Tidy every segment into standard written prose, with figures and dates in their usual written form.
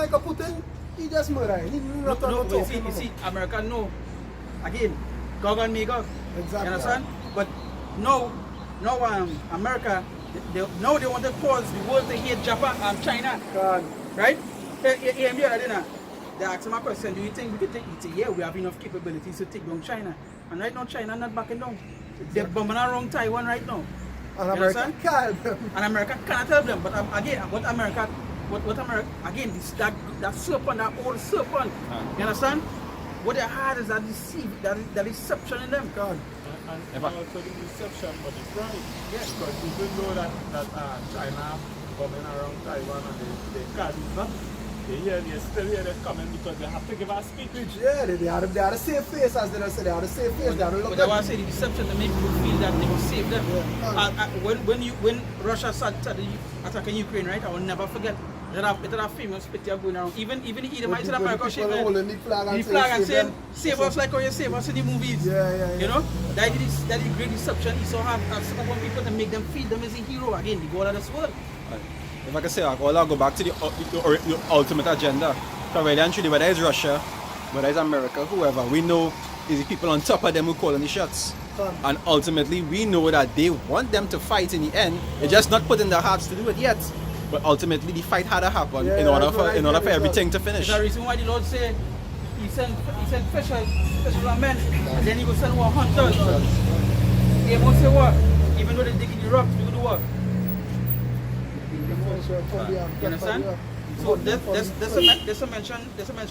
Michael Putin, he just murder. He not you see, America know. Again, God and me God. Exactly. You understand? But now America, now they want to cause the world to hate Japan and China. God. Right? They asked my question, do you think we could take it? Yeah, we have enough capabilities to take down China. And right now, China not backing down. Exactly. They're bombing around Taiwan right now. And America can't. And America cannot help them. But again, what America, again, that serpent, that old serpent, you understand? What they had is that deception in them. God. And also the deception for the pride. Yes. Because people know that China bombing around Taiwan and they can't do nothing. They still hear them coming because they have to give a speech. Yeah, they are the safe face, as they say. They are the safe face. They are the but I want to say the deception to make people feel that they will save them. Yeah. When Russia started attacking Ukraine, right? I will never forget. It had a famous picture going around. Even the Edomites in America shaking the flag and saying, save us like how you save us in the movies. Yeah. You know? That is great deception. He so have some people to make them feel them as a hero again, the God of this world. If I can say, I'll go back to the ultimate agenda. So really and truly, whether it's Russia, whether it's America, whoever, we know is the people on top of them who calling the shots. And ultimately, we know that they want them to fight in the end. They're just not putting their hearts to do it yet. But ultimately, the fight had to happen in order for everything to finish. There's a reason why the Lord said He sent fishermen, and then He will send more hunters. They won't say what? Even though they dig in the rocks, they will do what? You understand? So there's a mention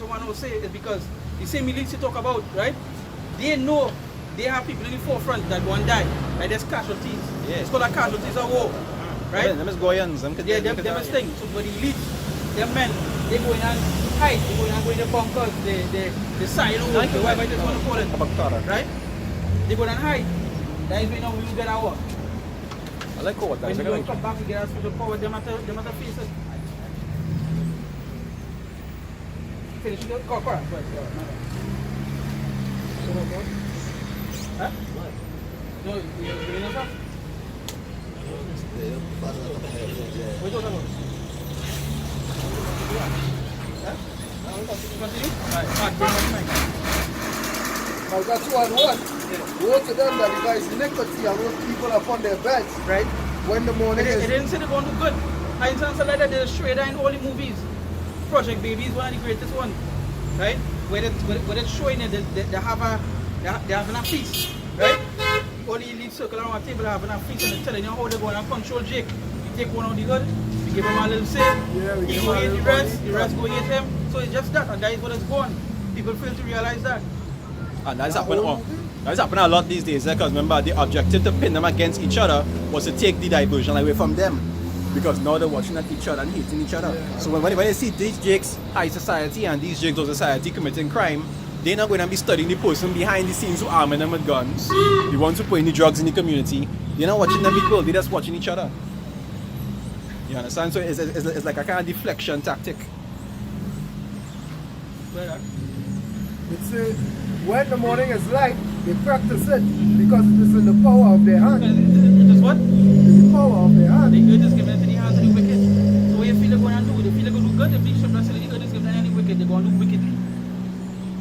one will say is because the same elites you talk about, right? They know they have people in the forefront that go and die. Like there's casualties. Yeah. It's called a casualties of war. Right? Them is Goyans. Them is things. So for the elites, them men, they go in and hide, they go in the bunkers, the silos, whatever they want to call it. Right? They go and hide. That is when we will get our work. I like what that when we come back, we get our special power, them at the faces. Finish the corporate. Huh? No, you're doing yourself? What are you talking about? Huh? Continue? Now that's one. Woe to them that the guys iniquity and those people upon their beds, right? When the morning is... It didn't say they're going to do good. I instance like that, they're straight in all the movies. Project Baby is one of the greatest ones, right? Where they're showing it, they're having a feast, right? All the elite circle around the table are having a feast and they're telling you how they're going to control Jake. You take one of the good, you give him a little sip, he go eat the rest go eat him. So it's just that, and that is what it's going. People fail to realize that. And that's happening a lot these days, because remember, the objective to pin them against each other was to take the diversion away from them. Because now they're watching at each other and hating each other. Yeah. So when they see these jakes high society and these jakes low society committing crime, they're not going to be studying the person behind the scenes who arming them with guns, the ones who putting the drugs in the community. They're not watching them equal, they're just watching each other. You understand? So it's like a kind of deflection tactic. It's when the morning is light, they practice it because it is in the power of their hand. It is what? In the power of their hand. The earth is given into the hands of the wicked. So when you feel they're going to do, they feel they're going to do good, they feel the earth is given into the wicked, they're going to do wickedly.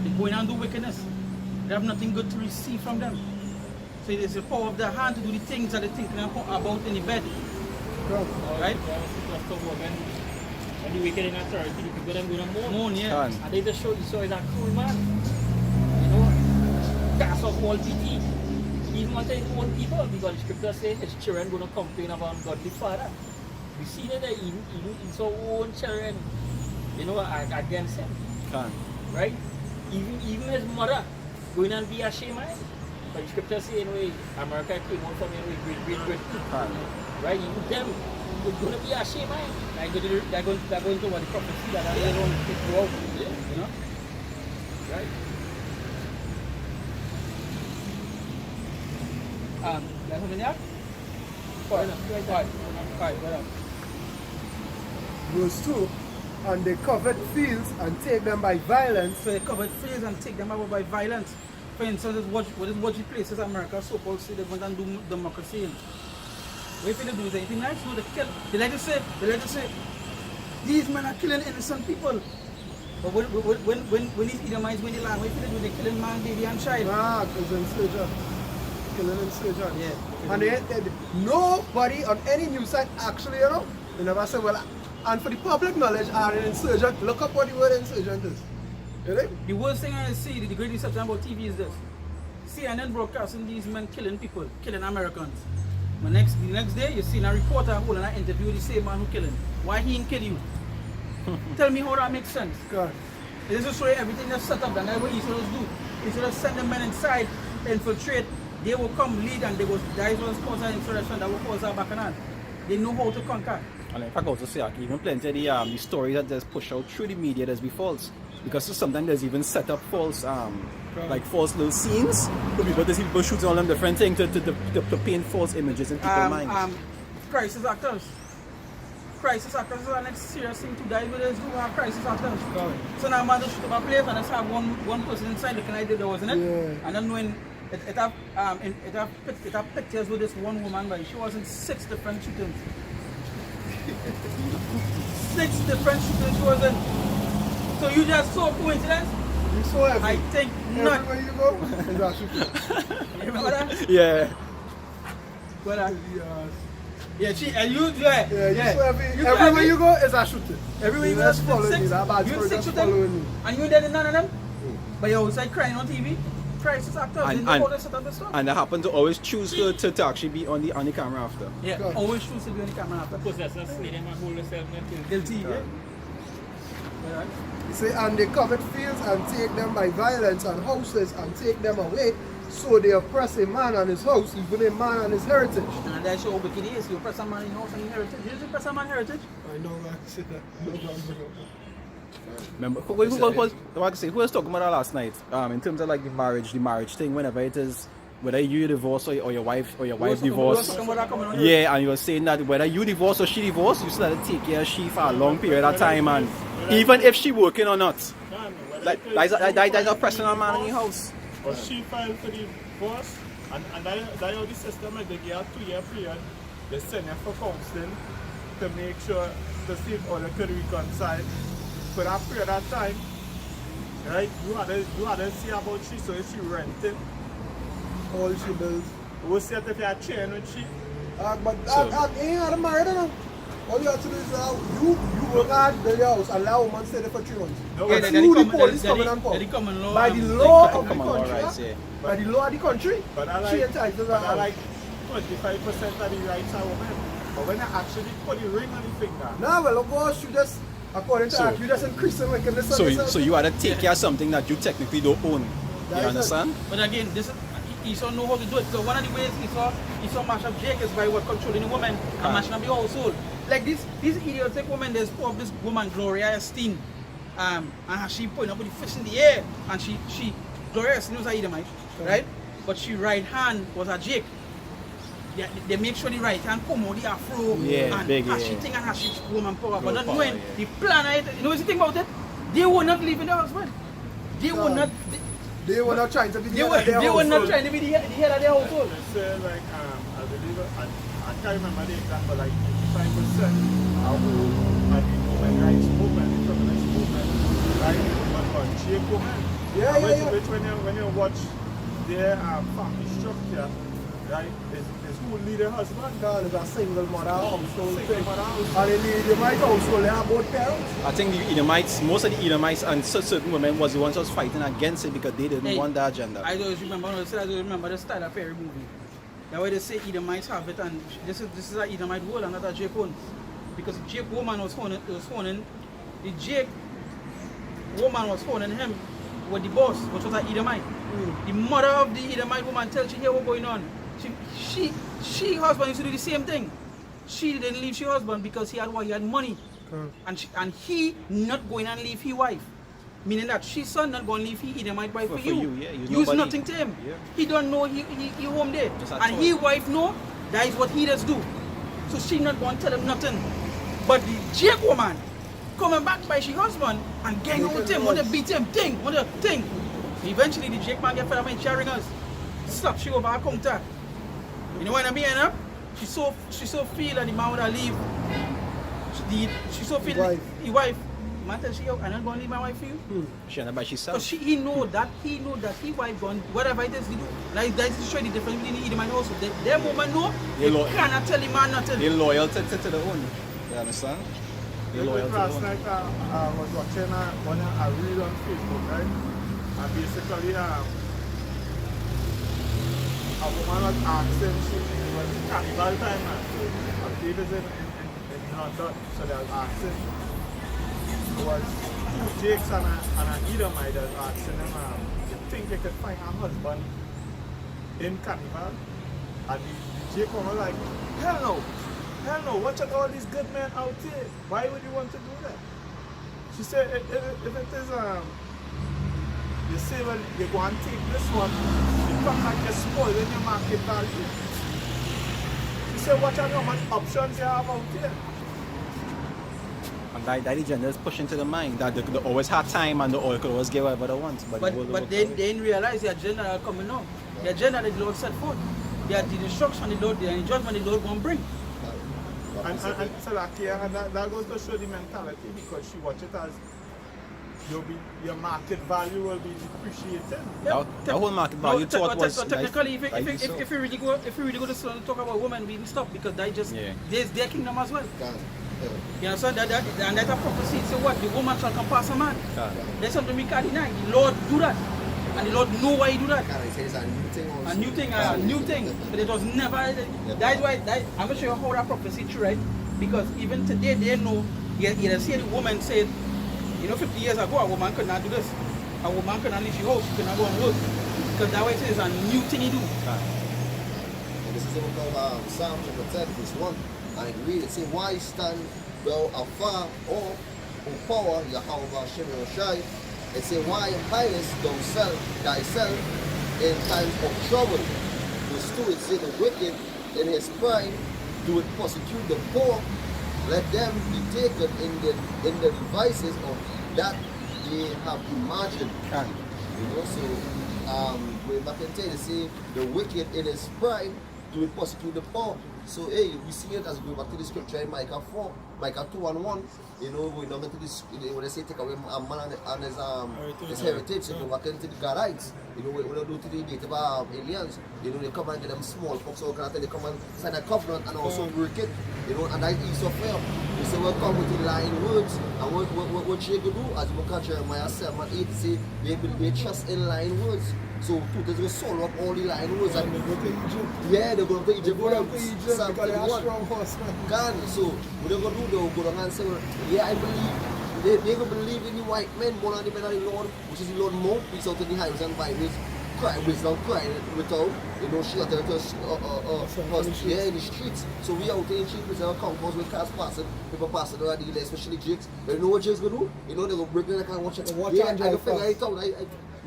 They're going and do wickedness. They have nothing good to receive from them. So it is the power of their hand to do the things that they think about in the bed. Right? When the wicked in authority, the people them going to mourn. Yeah. And they just show that cool man. You know, cast off all pity. Even want to own people because the scripture says his children going to complain about ungodly father. We see that even his own children, you know, against him. Right? Even his mother going and be ashamed. But the scripture says, anyway, America came out from great. Right? Even them are going to be ashamed. They're going to what the prophecy that they're going to go out. You know? Right? That's something there? Five. Verse 2, and they covered fields and take them by violence. So they covered fields and take them over by violence. For instance, what the places America so-called say they want to do democracy in. What if they do is anything nice? No, they kill. They like to say, These men are killing innocent people. But when these Edomites win the land, what do they killing man, baby, and child? Ah, because insurgent. Killing insurgent. Yeah. And nobody on any news site actually, they never say, well, and for the public knowledge, are an insurgent. Look up what the word insurgent is. You know? The worst thing I see, the great deception about TV is this. CNN broadcasting these men killing people, killing Americans. The next day, you see a reporter holding an interview with the same man who killing. Why he didn't kill you? Tell me how that makes sense. God. It is to show you everything that's set up, and that's what Israel do. Israel send the men inside, infiltrate, they will come lead, and they will, that will cause an insurrection that will cause our bacchanal. They know how to conquer. And if I go to say, like, even plenty of the stories that just push out through the media that's be false. Because sometimes there's even set up false, like false little scenes. There's people shooting all them different things to paint false images in people's minds. Crisis actors. Crisis actors is the next serious thing to die with is who are crisis actors. So now man just shoot up a place and just have one person inside looking like there wasn't it? Yeah. And then when it have pictures with this one woman, but she was in 6 different shootings. 6 different shootings she was in. So you just saw coincidence? You saw everything. I think not. Everywhere you go, is a shooting. You remember that? Yeah. Well, Yes. yeah, and you, yeah. Yeah, you saw everywhere you go, is a shooting. Everywhere you You go, just follow me, that bad you story six just shooting, following me. and you did none of them. But you're outside crying on TV. Crisis actors, they know how to set up the stuff. And they happen to always choose her to actually be on the camera after. Yeah, God. always choose to be on the camera after. Possessors slay them and hold themselves and Guilty, yeah. Alright. You see, and they covet fields and take them by violence and houses and take them away. So they oppress a man and his house, even a man and his heritage. And that's your wicked is. You oppress a man in your house and heritage. You just oppress a man heritage. I know I said that. No, no. Remember, who was talking about that last night? In terms of like the marriage thing, whenever it is, whether you divorce or your wife divorce. Yeah, and you were saying that whether you divorce or she divorce, you still have to take care of she for a long period of time, and even if she working or not. Like that's oppressing a man in your house. But she filed for divorce, and that how the system is. They give a 2-year period. They send her for counseling to make sure to see if all they could reconcile. For that period of time, right? You had to see about she, so if she renting, All she does. we'll see if you are chain with she. But ain't had married enough. All you have to do is you work hard, build your house, and allow a woman stay there for 3 months. No, And but through the police coming and They come in law. by the law of the Common law country, rights, yeah. by the law of the country, But I she like, entitled to but that I house. like 25% of the rights of women. But when I actually put the ring on the finger, No, well, of course, you just, according to act, you just increase the wickedness of yourself. So you had to take care of something that you technically don't own. That You is understand? But again, this is, Esau know how to do it. So one of the ways Esau mash up Jake is by what controlling the woman and mashing up the household. Like these idiotic women, there's poor of this woman, Gloria Estine, and she putting up with the fish in the air, and she Gloria Estine was a Edomite, right? But she right hand was a Jake. They make sure the right hand come out the afro Yeah, and big, hashy yeah. thing and hashy woman power. But Girl not power, knowing yeah. the plan of it, you know what's the thing about it? They were not leaving the husband. They were not. They were not trying to be the They head were, of their they were not household. trying to be the head of their household. they say like, I believe, I can't remember the exact, but like 95% of the women rights movement, the feminist movement, right, but Jake women. Yeah, And yeah, which when you watch their family structure, right, is who lead the husband. God, it's a single mother household Single thing. mother household. And in the Edomite household, they have both parents. I think the Edomites, most of the Edomites and certain women was the ones who was fighting against it because they didn't want that agenda. I always remember the Tyler Perry movie. The way they say Edomites have it, and this is an Edomite world and not a Jake one. Because the Jake woman was phoning the Jake woman was phoning him with the boss, which was an Edomite. The mother of the Edomite woman tells she hear what's going on. She husband used to do the same thing. She didn't leave her husband because he had money. And he not going and leave his wife. Meaning that she son not going to leave his Edomite wife for you. Yeah, Use nothing to him. Yeah. He don't know he home there. Just a And choice. his wife know that is what he does do. So she not going to tell him nothing. But the Jake woman coming back by she husband and gang out with him, want to beat him, want to thing. Eventually the Jake man get fed up and sharing us. Slap she over her counter. You know what I mean, huh? She so feel that the man would have leave. She so feel Wife. the wife. Man tell she, I'm not gonna leave my wife for you. She and by herself. Because he know that he wife gone whatever it is he do. Like that's to show the difference between the man also. Their woman know they cannot tell him man not tell They're him. loyal to the own. You understand? They're loyal to the Last own. night I was watching one I read on Facebook, right? And basically a woman was asking, she was carnival time, man. So David's in London, so they was asking, was two Jakes and an Edomite that was asking them, you think they could find a husband in carnival? And the Jake one was like, hell no, watch out all these good men out here. Why would you want to do that? She said, if it is, you say, well, you go and take this one, you come like you're spoiling your market value. She said, watch out how much options you have out here. And that the gender is pushing to the mind that they always have time and they could always get whatever they want. But they didn't realize the agenda are coming on. The agenda that the Lord set forth. They are the instruction the Lord, the judgment the Lord won't bring. And so like, yeah, and that goes to show the mentality because she watch it as your market value will be depreciated. That whole market value thought was so technically, like, if we really go to talk about women, we stop because they just there's their kingdom as well. You understand that and that's a prophecy. So what? The woman shall come past a man. There's something we can't deny. The Lord do that, and the Lord know why He do that. It's a new thing also. A new thing. But it was never. That's why. I'm gonna show you how that prophecy true, right? Because even today they know. You see the woman said, 50 years ago a woman could not do this. A woman could not leave her house. She could not go and work. Because that way it is a new thing He do. And this is the book of Psalm chapter 10, verse 1. And it reads, it says, why stand thou afar, O power, Yahweh Hashem Yoshai? It says, why hidest thyself in times of trouble? Verse 2, it says, the wicked in his prime do it persecute the poor. Let them be taken in the devices of that they have imagined. So way back in time, they say, the wicked in his prime do it persecute the poor. So hey, we see it as we go back to the scripture in Micah 2 and 1. We don't get to this when they say take away a man and his heritage, so go back into the Gadites. We don't do to the native aliens. They come and get them small folks so they come and sign a covenant and also break it. And that is so fair. They say welcome with the lying words. And what you do, as you look at Jeremiah 7:8, say they trust in lying words. So they're going to solve up all the lying words. And they go to Egypt. Yeah, they're going to Egypt. They go to Egypt because they have strong horsemen. So what they're going to do, they'll go down and say, well, yeah, I believe. They're going to believe in the white men more than the men of the Lord, which is the Lord mouthpiece out in the highways and byways. Cry wisdom, cry without, she out there in the streets. So we out there in the streets, our compounds with cars passing, people passing already, especially Jakes. But you know what Jakes going to do? They're going to break in and watch it. Yeah, I can figure it out.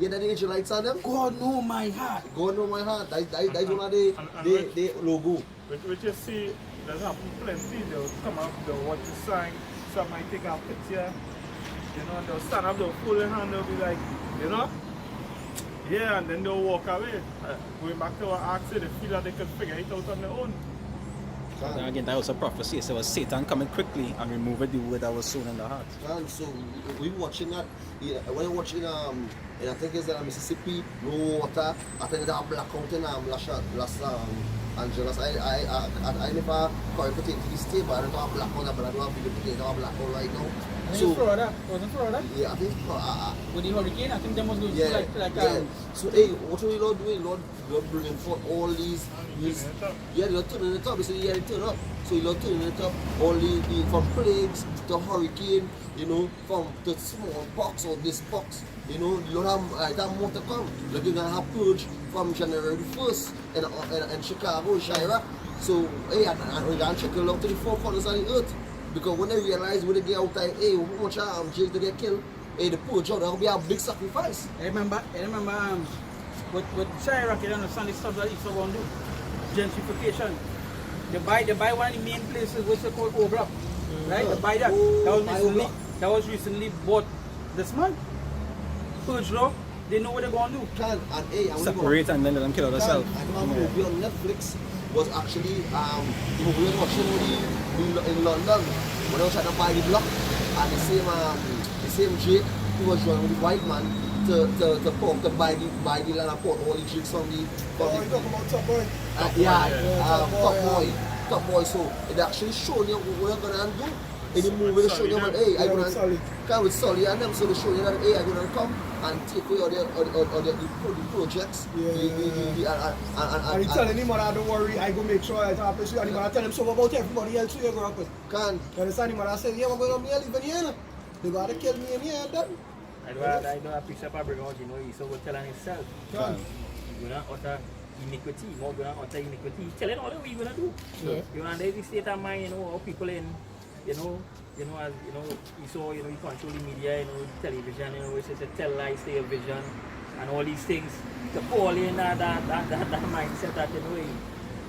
Yeah, the angel lights on them. God know my heart. God know my heart. That's one of the logo. Which you see, there's happen plenty. They'll come up, they'll watch the sign, some might take a picture, they'll stand up, they'll pull their hand, they'll be like, yeah, and then they'll walk away. Going back to our ask, they feel that they can figure it out on their own. And again, that was a prophecy. So it was Satan coming quickly and removing the word that was sown in the heart. And so we watching that. When you're watching, and I think it's Mississippi, no water. I think they have blackout in Los Angeles. I never quite put it into the state, but I don't have blackout, but I don't have video put it. I have blackout right now. So Florida, wasn't Florida? Yeah, I think with the hurricane, I think they must go yeah. So hey, what are you Lord doing? Lord bringing forth all these they're turning it up. So yeah, they turn up. So you're turning it up. All the from plagues to hurricane, from the small pox or this pox. You don't have more to come. You're gonna have purge from January 1st in Chicago, Chirac. So hey, and we're gonna check it out to the four corners of the earth. Because when they realize when they get out there, hey, how much James they get killed, hey, the poor job, that'll be a big sacrifice. I remember with Chirac, you understand the stuff that it's going to do. Gentrification. They buy one of the main places which they call O-Block. Right? They buy that. That was recently bought this month. Purge law. They know what they're going to do. Separate and then let them kill themselves. I remember a movie on Netflix was actually the movie we was watching in London. when I was trying to buy the block, and the same Jake who was joined with the white man to buy the land and put all the Jakes from the. Oh, you talking about Top Boy? Top Boy. So it actually showed you what you're gonna do. In the movie, they show you that, hey, I'm gonna come with Sully and them, so they show you that, hey, I'm gonna come and take away all the projects. And he telling him, don't worry, I go make sure I happen to you. And he gonna tell him so about everybody else who you grow up with. Can. You understand? He gonna say, yeah, I'm going to live in here. They gotta kill me in here and done. I don't appreciate Pablo, you know, he's over telling himself. Can. You're not utter iniquity, more going to utter iniquity. He's telling all what you're going to do. Yeah. You know, and there's the state of mind, you know, how people in, as you saw, you control the media, television, it's just a tell lies to your vision, and all these things to fall in that mindset that,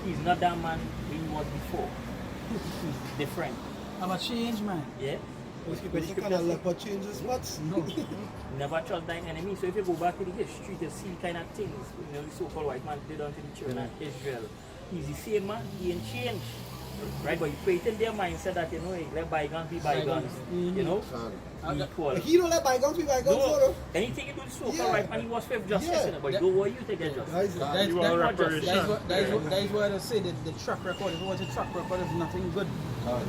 he's not that man he was before. He's different. I'm a change, man. Yeah. But you kind of leopard changes spots. No. Never trust thine enemy. So if you go back to the history to see kind of things, the so-called white man did unto the children of Israel. He's the same man, he ain't changed. Right, but you create in their mindset that let bygones be bygones. Equal. He don't let bygones be bygones. No, anything you do to so-called right man, he was for justice, but don't want you to get justice. That is why I say that the track record is nothing good.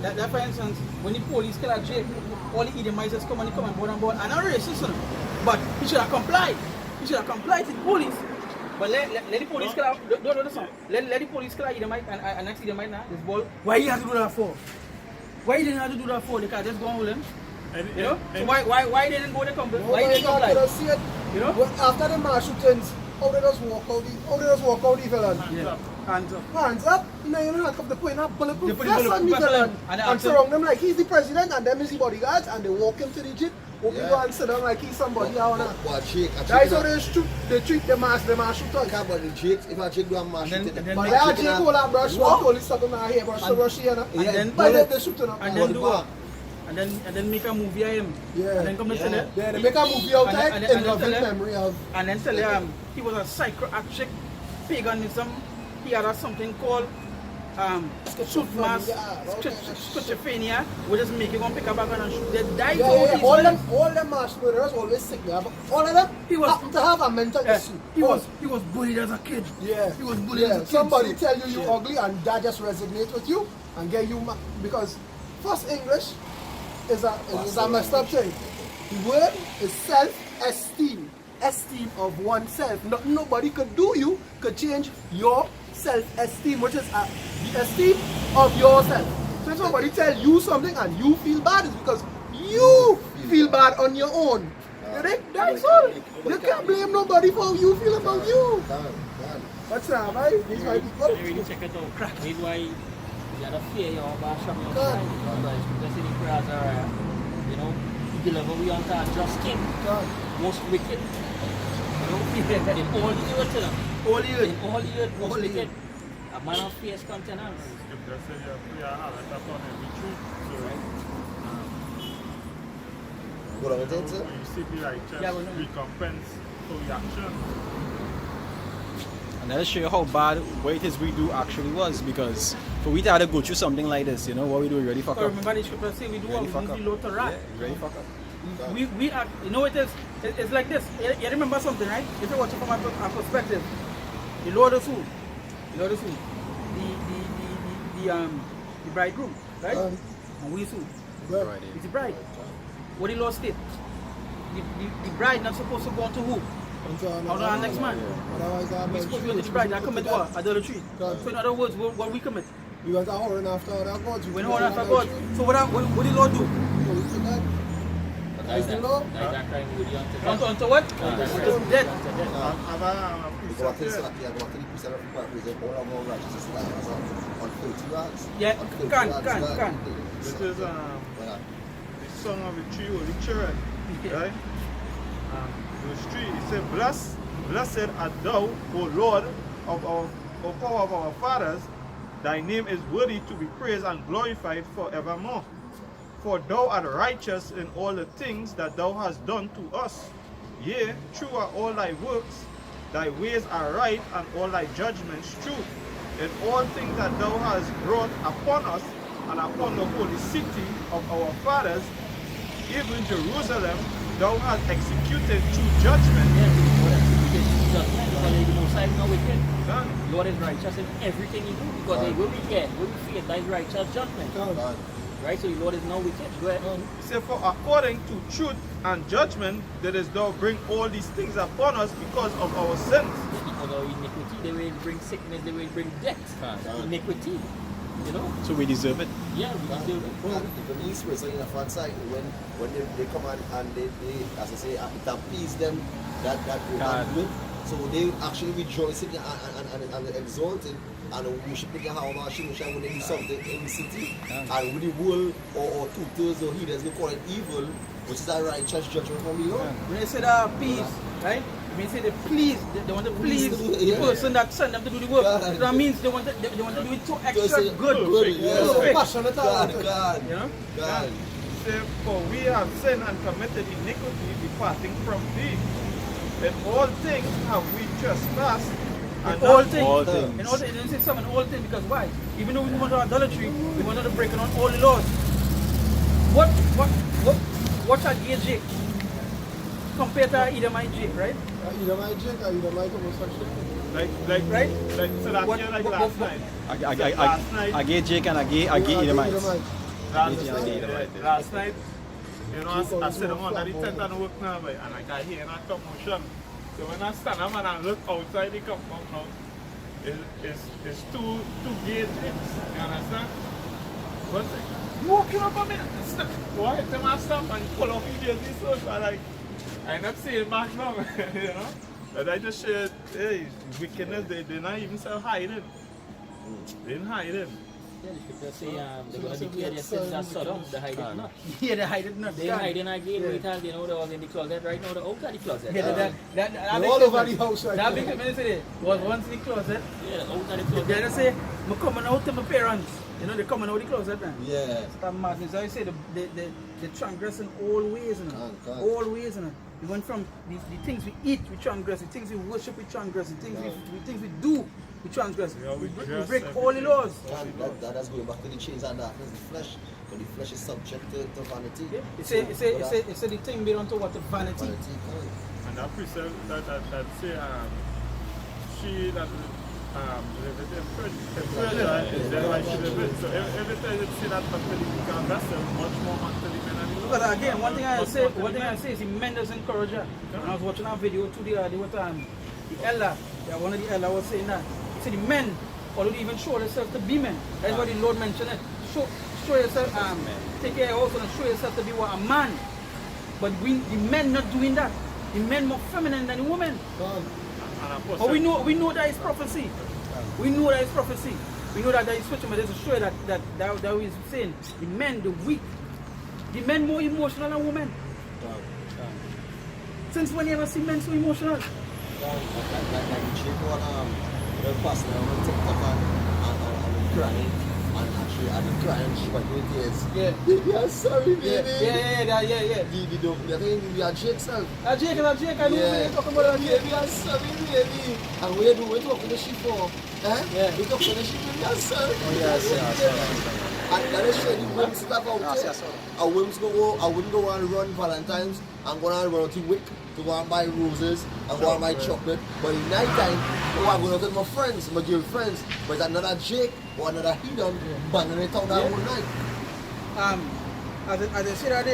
That for instance, when the police kill a Jake, all the Edomites come and board on board. And I'm racist, but he should have complied. He should have complied to the police. But let the police kill out. Don't listen. Let the police kill out Edomite and next Edomite now, this ball. Why you have to do that for? Why you didn't have to do that for? They can't just go and hold him. So why they didn't go to comply? Why they didn't comply? After the mass shootings, how they just walk out the villain? Yeah. Hands up. Now you don't have to put in a bulletproof vest on the villain and surround them like he's the president and them is the bodyguards and they walk him to the jeep. Go and sit down like he's somebody. That's how they treat the mass shooters. But the Jake, if I Jake do a mass shooting, but yeah, Jake will have brush one police stuck in my hair, brush here. And then they shoot him. And then make a movie of him. Yeah. And then come to tell him. Yeah, they make a movie out there in loving memory of. And then tell him he was a psychiatric paganism. He had something called schizophrenia, which is making one pick up a gun and shoot. They died. All them mass murderers always sick. All of them happen to have a mental issue. He was bullied as a kid. Yeah. He was bullied as a kid. Somebody tell you ugly and that just resonates with you and get you because first English is a messed up thing. The word is self-esteem. Esteem of oneself. Nobody could change your self-esteem, which is the esteem of yourself. So if somebody tell you something and you feel bad, it's because you feel bad on your own. That's all. You can't blame nobody for how you feel about you. What's that, right? These white people. Really check it out. Crack. That's why you have to fear your bash from your side. Because the prayers are, he deliver we unto a just king. Most wicked. In all the earth, all the earth, most wicked. A man of fierce countenance. Scripture says your prayer have it upon every tree. What are they saying? When you seek the righteous, recompense for your action. And that'll show you how bad what it is we do actually was, because for we to have to go through something like this, what we do, we really fuck up. Remember the scripture say we do what we low to rat. Yeah, really fuck up. We are, it's like this. You remember something, right? If you watch it from our perspective, the Lord of Food, the bridegroom, right? And we soon. It's the bride. What the Lord state? The bride not supposed to go on to who? On our next man. We supposed to go to the bride that commit what? Adultery. So in other words, what we commit? We went to whoring after other gods. We went whoring after God. So what the Lord do? Is the law? Onto what? Death. Yeah, can. This is the song of the three holy children, right? Verse 3, it says, Blessed art thou, O Lord, of our fathers, thy name is worthy to be praised and glorified forevermore. For thou art righteous in all the things that thou hast done to us. Yea, true are all thy works, thy ways are right, and all thy judgments true. In all things that thou hast brought upon us, and upon the holy city of our fathers, even Jerusalem, thou hast executed true judgment. Yes, Lord executed true judgment because the Most High is not wicked. God. Lord is righteous in everything he do because they will be here, will be feared by righteous judgment. God. Right? So the Lord is not wicked. Go ahead. Say, for according to truth and judgment, didst thou bring all these things upon us because of our sins. Because of iniquity, they will bring sickness, they will bring death. Iniquity. You know? So we deserve it. Yeah, we deserve it. And even these person in the front side, when they come and they as I say, it appease them that God. do it. So they actually rejoicing and exalting and worshiping Yahweh Shimshai when they do something in the city. And with the world or tutors or heathens, they call it evil, which is a righteous judgment from the Lord. When they say that peace, right? When they say they please, they want to please the person that sent them to do the work. God. So that means they want to do it so extra say, good. yes. Perfect. Passionate about it. God. You know? God. Say, for we have sinned and committed iniquity departing from thee. In all things have we trespassed. And All not- things. All things. And all things. They say some in all things because why? Even though we want to idolatry, we want to break on all the laws. What's a gay Jake compared to Edomite Jake, right? Either my Jake or either my homosexual. Right? So that What- here like what- last what- night. I get Jake and I get Edomites. Last night, you know, I said I'm under the tent and work now, boy, and I got here in a commotion. So when I stand up and I look outside the compound now, it's two gay drinks. You understand? But you walking up on me, why? Tell me stop and pull off your jersey, so I'm not saying back now, you know. But I just said, hey, wickedness, they're not even so hiding. They didn't hide it. Yeah, the scripture say they're going to declare their sins as Sodom, they hide it not. Yeah, they hide it not. They hide in again, wait till they know they was in the closet. Right now, they're out of the closet. Yeah, that They're all over the house right That now. big man say was once in the closet. Yeah, they're out of the They closet. just say, I'm coming out to my parents. You know, they're coming out of the closet now. Yeah. That madness. I say they transgress in all ways, you know. God. All ways, you know. We went from the things we eat, we transgress. The things we worship, we transgress. The things we do, we transgress. Yeah, we We dress break all the laws. And that's going back to the chains and darkness, the flesh. Because the flesh is subject to vanity. Yeah. It say the thing made unto what the vanity. And that precept that say she that liveth in pressure is there why she liveth. So every time you see that until you can vessel much more until the men and the But again, one thing I say is the men doesn't encourage her. And I was watching a video today, the elder, one of the elder was saying that. He said the men already even show themselves to be men. That's why the Lord mentioned it. Show yourself, take care of yourself and show yourself to be what, a man. But the men not doing that. The men more feminine than the women. But we know that is prophecy. We know that is prophecy. We know that is scripture, but there's a show that is saying the men, the weak, the men more emotional than women. Since when you ever see men so emotional? Like chick the pastor on TikTok and crying. And actually, I'm crying, she was doing tears. Yeah. Baby, I'm sorry, baby. Yeah. The thing we are Jake self. Jake, I know what you're talking about. Baby, I'm sorry, baby. And we do we talk to the sheep for? Yeah. We talk to the sheep, baby, I'm sorry. Oh, yes. And that is showing the women stuff out there. A women's I wouldn't go and run Valentine's and go and run to Wick to go and buy roses and go and buy chocolate. But in night time, I'm going out with my friends, my girlfriends. But it's another Jake or another heathen banging it out that whole night. As I said that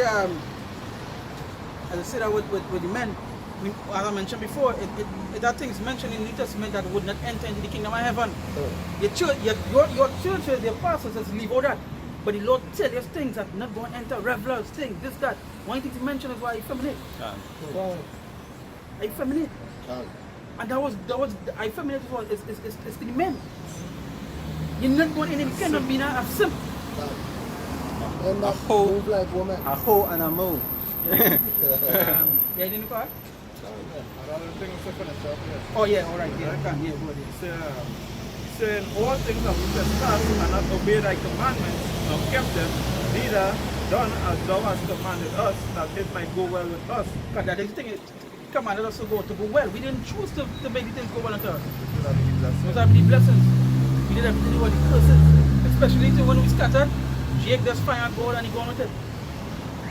as I said that with the men, as I mentioned before, that thing is mentioned in the New Testament that would not enter into the kingdom of heaven. Your church, your churches, your pastors just leave all that. But the Lord said there's things that not going to enter, revelers, things, this, that. One thing to mention is why effeminate. Effeminate. And that was effeminate is to the men. You're not going in the kingdom being a simp. And that hoe. move like woman. A hoe and a moo. Yeah, didn't car? Another thing I'm saying for myself, yes. Oh yeah, alright, yeah, I can, yeah, go ahead. Saying all things have we trespassed and not obeyed thy commandments, nor kept them, neither done as thou hast commanded us, that it might go well with us. Because that is the thing, it commanded us to go well. We didn't choose to make the things go well unto us. Those are the blessings. We did everything with the curses. Especially when we scattered, Jake just find a goal and he gone with it.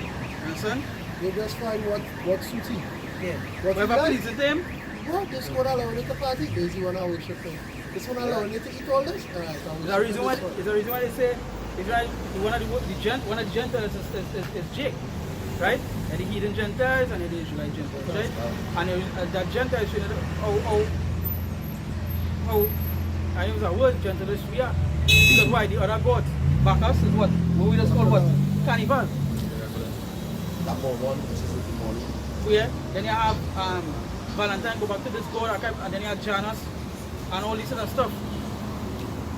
You understand? They just find what suits him. Yeah. What Whoever he like. pleases them, What? This one allowing it to party? This one away shipping. This one allowing it to eat all this? Alright, is the reason why they say it's right. One of the Gentiles is Jake, right? And the heathen Gentiles and the Israelite Gentiles, right? And that Gentiles, I use a word Gentiles we are. Because why the other gods back us is what we just call what carnival. Number one, which is the morning. Yeah. Then you have Valentine go back to this god archive, and then you have Janus and all this other stuff.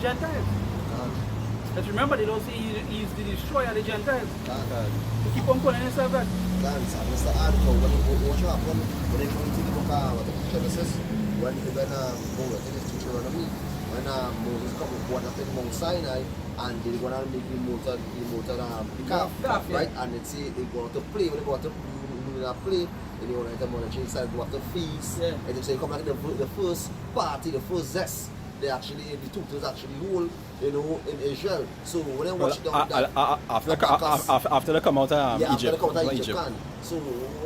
Gentiles. But remember, they don't say he's the destroyer of the Gentiles. They keep on calling himself that. Mr. Arthur, what happened when they come into the book of Genesis, when Moses, Deuteronomy, when Moses come up up in Mount Sinai, and they're going to make the calf, right? And they say they go out to play, when they go out to play, and you want to go out to feast, and they say come back the first party, the first zest. They actually, the tutors actually rule, in Israel. So when I watch after they come out of Egypt. Egypt. After they come out of Egypt. So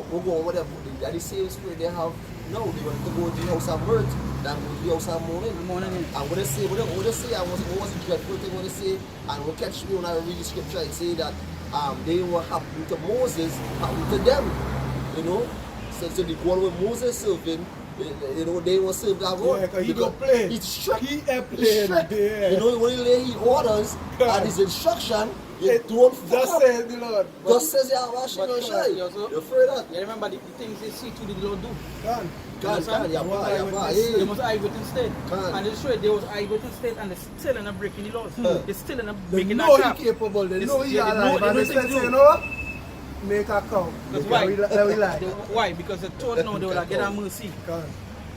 we're going with the same spirit they have now. They want to go to the house of mirth than go to the house of mourning. And what they say, I was a dreadful thing when they say, and what catch me when I read the scripture, it say that they were happening to Moses, happening to them. So the one with Moses serving, they were served that role. Yeah, because he don't play. He's strict. He ain't playing. Yeah. When he lay his orders and his instruction, you don't fuck Just up. says the Lord. Just says Yahweh no shy. You're afraid of that? You remember the things they see to the Lord do. Can, They must eyewitness state. And they show there was eyewitness state and they're still in a breaking the laws. They're still in a They breaking know that he's capable. They know he's they know- alive. they And know they things say, to do. what? Make a count. That's why. We lie. Why? Because they told now they will like, get a mercy. Can.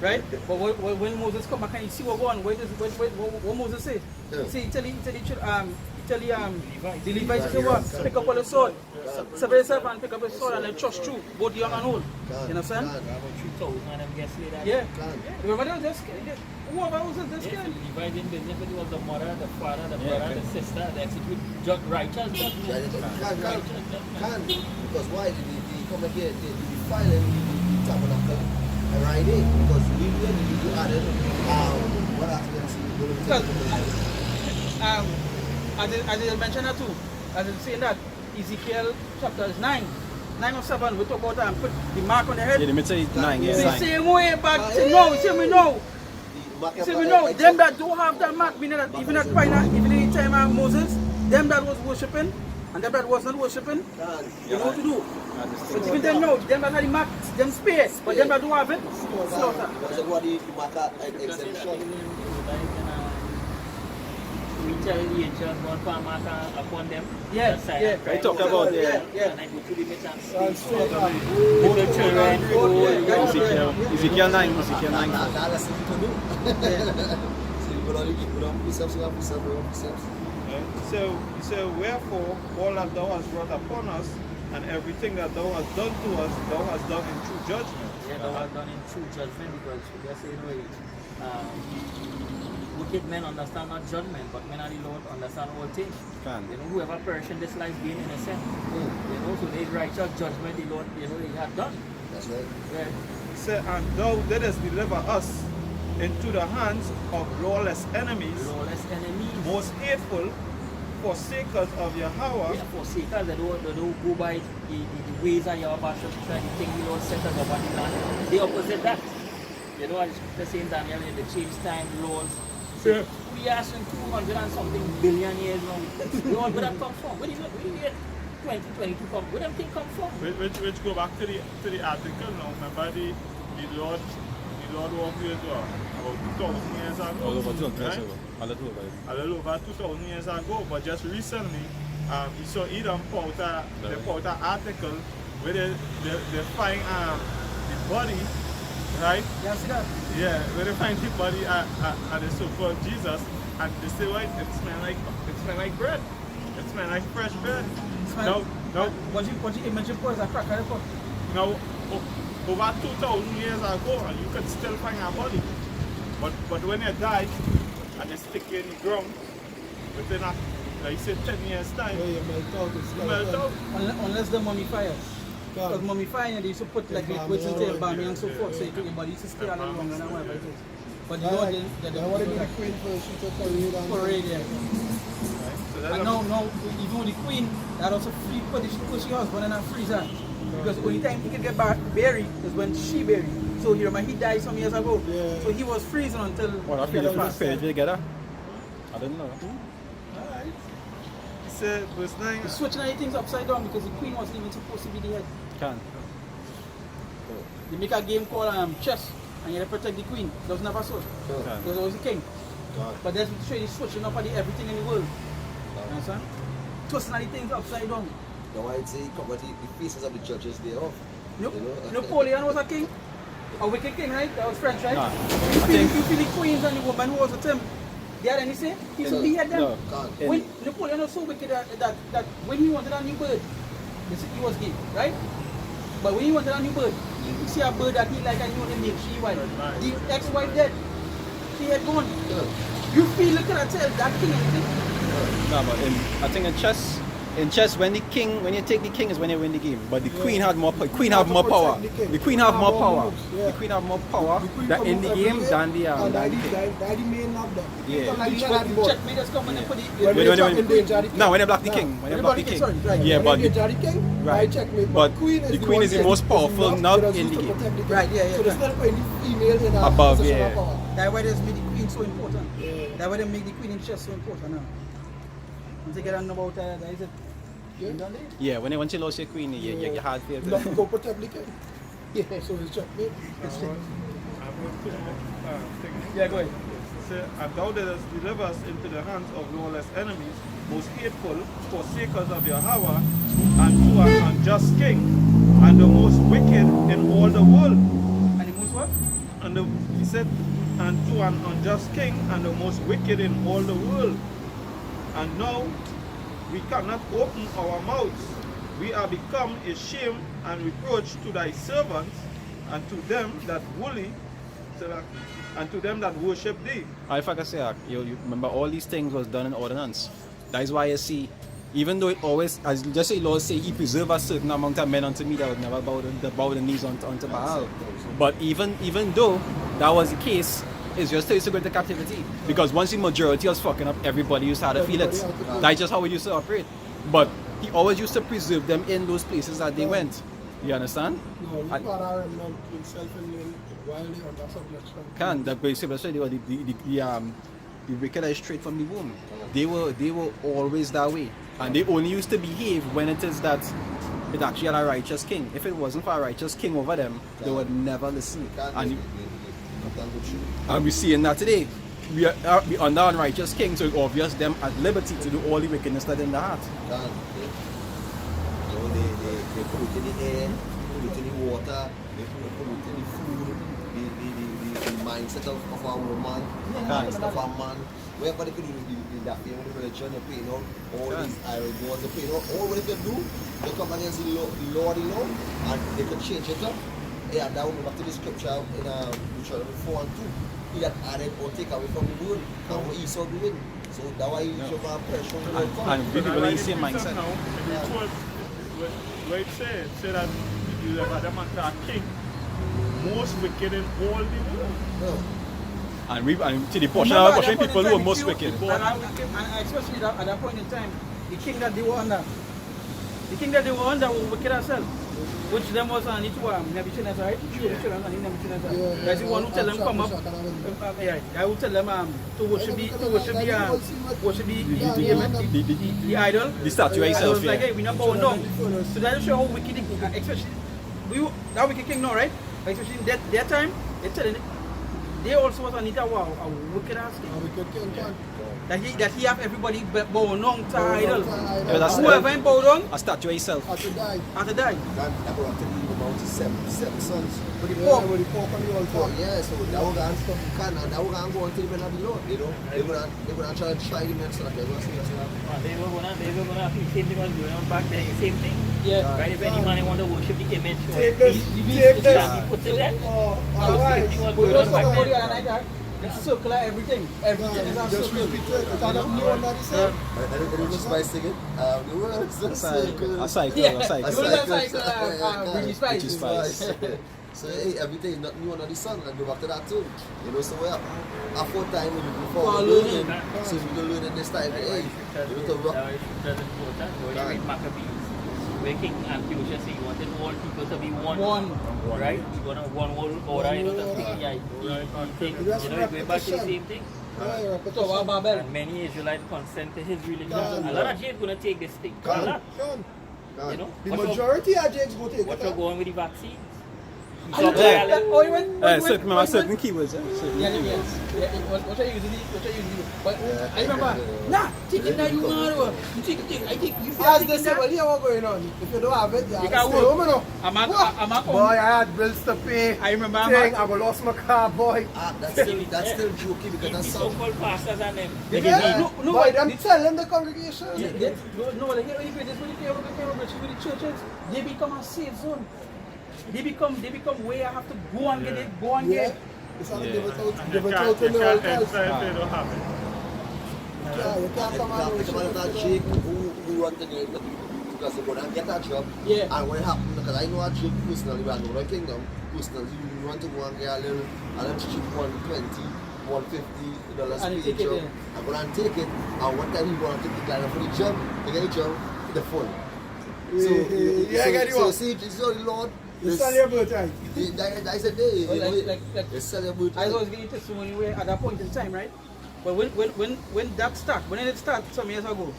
Right? But when Moses come back and you see what go on, what Moses says? See, tell the Levites, say what? Pick up all the sword. Separate yourself and pick up the sword and then trust through, both young and old. You understand? About 3,000 of them get slain. Yeah. Remember they was just scared. Whoever was just Yes, scared. Levi didn't business, but it was the mother, the father, the brother, the sister, the execute righteous judgment. Can. Because why? They come here, they defile the tabernacle right there. Because we added, what As I mentioned that too, as it's saying that Ezekiel chapter 9 or 7, we talk about put the mark on the head. Yeah, the say 9, yeah. The 9. same way back to now, we know them that don't have that mark, meaning that even at Pina, even in the time of Moses, them that was worshipping and them that was not worshipping, you know what to do. But even them know, them that had the mark, them spare, but them that don't have it, slaughter. Because of what the mark exemption. We tell the angels one for a mark upon them. Yeah, yeah. I talk about Yeah. And I go to the meet and see. Little Little children, Ezekiel 9. That's what to do. So you go on precepts, So wherefore all that thou hast brought upon us, and everything that thou hast done to us, thou hast done in true judgment. Yeah, thou hast done in true judgment, because they say, wicked men understand not judgment, but men of the Lord understand all things. Whoever perish in this life being innocent. So they righteous judgment the Lord, he had done. That's right. Yeah. Say, and thou didst deliver us into the hands of lawless enemies, most hateful, forsakers of Yahweh. Yeah, forsakers, they don't go by the ways of Yahweh, the thing the Lord set us upon the land. They opposite that. As the same Daniel, they change time, laws. Yeah. We are in 200 and something billion years now. Where that come from? Where did 2022 come? Where them thing come from? Which go back to the article now. Remember the Lord walked here about 2,000 years ago. Right? A little over 2,000 years ago, but just recently, you saw Edom put out an article where they find the body, right? Yes, sir. Yeah, where they find the body at the so-called Jesus, and they say, "Wait, it smells like bread. It smells like fresh bread." No. What you imagine for is a cracker report. Now, over 2,000 years ago, you could still find a body, but when you die and they stick you in the ground, within Like you say 10 years time, Yeah, melt out. It's you melt out. Unless the mummify. Because mummifying, they used to put like liquids into your body and so forth, so your body used to stay a lot longer than whatever it is. But you know, They want to do the queen first, she took parade and... parade, yeah. So that's And now, even with the queen, that also free put her husband in a freezer. Because only time he could get buried is when she buried. So he remember he died some years ago. Yeah. So he was freezing until Well, I she had feel passed. fair together. I didn't know. alright. He said, verse 9. He's switching all the things upside down because the queen wasn't even supposed to be the head. Can. They make a game called chess, and you have to protect the queen. There was never so. Sure. Can. There was always the king. God. But that's to show you switching up at everything in the world. You understand? Twisting all the things upside down. Now I'd say but the faces of the churches they off. Napoleon was a king. A wicked king, right? That was French, right? Nah. You feel the queens and the woman who was with him. They had any say? He beheaded them. No. God. When Napoleon was so wicked that when he wanted a new bird, the city was gay, right? But when he wanted a new bird, you see a bird that he liked and he wanted to make she wife. The ex-wife dead. She had gone. You feel look at that, that king anything? No, but I think in chess, when you take the king is when you win the game. But the queen had more power. Queen have more power. The queen have more power. The queen have more power than in the game than the king. Daddy may not them. Yeah. Checkmate has come and they put it. When they block the king. When they block the king. Yeah, but Right. Checkmate. but the queen is the most powerful now in the game. Right, yeah. So they still putting the females in a Above, position yeah. of power. That's why they make the queen so important. Yeah. That's why they make the queen in chess so important now. Once you get on about that, is it? Yeah. Yeah, when you lost your queen, you hard feel. Not go protect the king. Yeah, so it's checkmate. Yeah, go ahead. Say, and thou didst deliver us into the hands of lawless enemies, most hateful, forsakers of Yahweh, and to an unjust king, and the most wicked in all the world. And the most what? He said, and to an unjust king, and the most wicked in all the world. And now we cannot open our mouths. We are become a shame and reproach to thy servants, and to them that and to them that worship thee. If I can say, you remember all these things was done in ordinance. That is why you see, even though it always, as just say, Lord say, He preserved a certain amount of men unto me that would never bow the knees unto Baal. But even though that was the case, it's just to go into captivity. Because once the majority was fucking up, everybody used to have to feel it. That's just how we used to operate. But He always used to preserve them in those places that they went. You understand? No, you can't remember himself in while they under subjection. Can the basically the wicked are straight from the womb. They were always that way, and they only used to behave when it is that it actually had a righteous king. If it wasn't for a righteous king over them, they would never listen. And we see in that today. We are under unrighteous king, so it's obvious them at liberty to do all the wickedness that in the heart. They pollute the air, pollute the water, they pollute the food, the mindset of a woman, the mindset of a man. Wherever they could do that family religion, they pay out all these iron gods, they pay out all what they can do, they come against the Lord, and they can change it up. Yeah, that will go back to the scripture in Deuteronomy 4 and 2. He had added or take away from the word, and what Esau doing. So that's why you should have pressure on the And people in the same mindset. Now, where it say that you have them under a king, most wicked in all the world. And to the portion of people who were most wicked. And especially at that point in time, the king that they were under was wicked as hell. Which them was on it Nebuchadnezzar, right? Nebuchadnezzar. That's the one who tell them come up. I will tell them to worship the idol. The statue itself. Like, hey, we're not going down. So that show how wicked, especially that wicked king now, right? Especially in that time, they also was on it a wicked ass king. That he have everybody bow down to idol. Whoever ain't bow down, A statue itself. After die. after die. That will have to be about seven sons. With the pork on the altar. Yeah, so that will go and that will go until the men of the Lord, you know. They're gonna try the men so that they're gonna see us now. They were gonna do the same thing was going on back then, the same thing. Yeah. Right, if any man want to worship the image, Take this. he puts it there. Alright. Same thing was going on back then. It's circular everything. Everything is a Just circle. repeat it. It's not new on that side. I don't know Spice singing. The words A cycle, a cycle, Yeah. a cycle. You know that's like British Spice. British Spice. So hey, everything not new under the sun. And go back to that too. You know, so a full time we look For for learning. learning. So we don't learn in this time. Hey, you know to rock. That's important. When you read Maccabees, where King Antiochus said he wanted all people to be one. Right? You want to one whole order, you know, that's the idea. Going back to the same thing. So what Babel? And many Israelites consent to his religion. A lot of Jays gonna take this thing. A lot. You know? The majority of Jakes go take What it. you're going with the vaccine? Oh, you went. Certain keywords. Certain Yeah, yes. What are you using? But I remember, nah, take it now, you man. You take it, I think you feel As they say, well, here what going on. If you don't have it, you have to can't stay work. home, you know. I'm a Boy, I had bills to pay. I remember Thing, I lost my car, boy. That's still joking because that's These some. so-called pastors and them. Yeah. no, Boy, but them telling the congregation. no, the greatest when you came with the churches, they become a safe zone. They become where I have to go and get it, go and get it. It's not Yeah. give it out, And give you it out can't in the whole enter if place. they don't have it. Yeah, you can't come out Think about that Jake who run the game because they go and get that job. Yeah. And what happened, because I know a Jake personally, we are in the kingdom, personally, you want to go and get a little cheap $120, $150 And you pay take it job. in. I'm going to take it, and one time you want to take the guy for the job, to get the job, the phone. Yeah, I get you so up. see, it's your Lord. You sell your birthright. I said, hey, Well, you know, like- you sell your birthright. I was giving testimony where at that point in time, right? But when that started, when it started some years ago,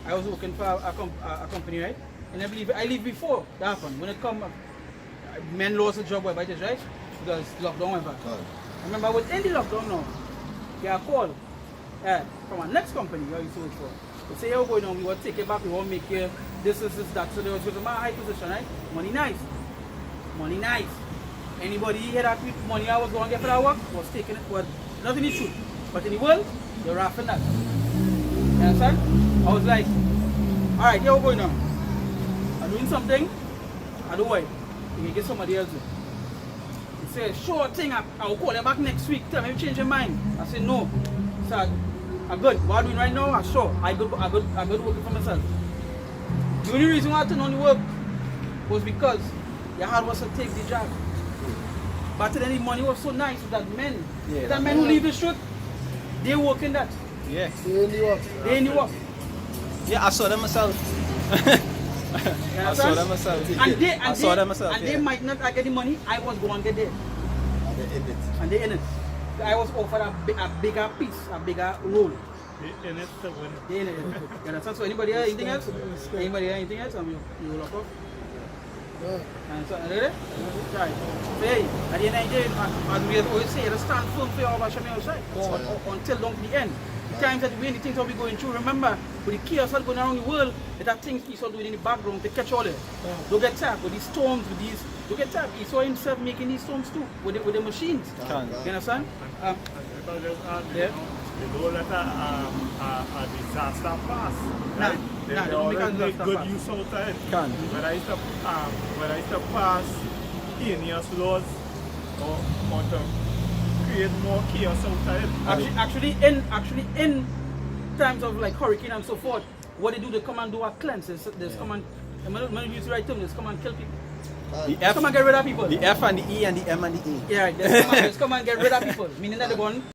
I was working for a company, right? And I leave before that happened. When it come, men lost a job by this, right? Because lockdown went back. I remember I was in the lockdown now. Get a call from our next company I used to work for. They say, yo, going on, we want to take it back, we want to make you this, that. So they was with my high position, right? Money nice. Money nice. Anybody here that with money I was going to get for that work was taking it, was nothing is true. But in the world, they're laughing at. You understand? I was like, alright, here we going on. I'm doing something, I don't worry. You can get somebody else. He said, sure thing, I'll call you back next week. Tell me if you change your mind. I said, no. He said, I'm good. What I'm doing right now, I'm sure. I'm good working for myself. The only reason why I turned on the work was because your hard was to take the job. But then the money was so nice that men who leave the street, they work in that. Yeah. They in the work. They in the work. Yeah, I saw them myself. You I saw them myself. I saw them myself. And they might not get the money, I was going to get there. And they end it. And they in it. I was offered a bigger piece, a bigger role. They in it to win. They in it. You understand? So anybody else, anything else? Anybody else, anything else? You will lock up. And so, ready? Right. So, hey, at the end of the day, as we always say, you stand firm for your Hashem outside. Until down to the end. The times that we the things that we're going through, remember, with the chaos all going around the world, there are things Esau doing in the background to catch all it. Don't get tapped with these storms, with these. Don't get tapped. Esau himself making these storms too, with the machines. You understand? And if I just add, Yeah. they don't let a disaster pass. Nah, Right? they don't always make a make disaster good pass. use out of it. Can. Whether it's to pass heinous laws or to create more chaos out of it. Actually, in times of like hurricane and so forth, what they do, they come and do a cleanse. They come and, I'm going to use the right term, they come and kill people. The Come and get rid of people. the F and the E and the M and the E. Yeah, right. They come and get rid of people. Meaning that they're going